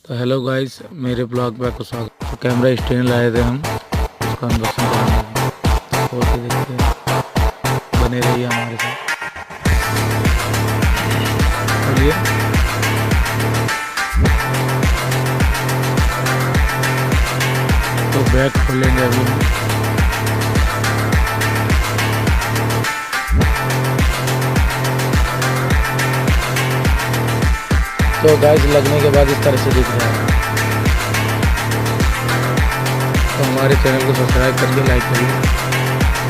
तो hello guys, मेरे blog पे आपको स्वागत। तो कैमरा स्टैंड लाए थे हम, उसका अनबॉक्सिंग करेंगे। तो खोल के देखते हैं, बने रहिए हमारे साथ। चलिए। तो बैग खोलेंगे अभी हम। तो गाइस लगने के बाद इस तरह से दिख रहा है। तो हमारे चैनल को सब्सक्राइब करिए, लाइक करिए।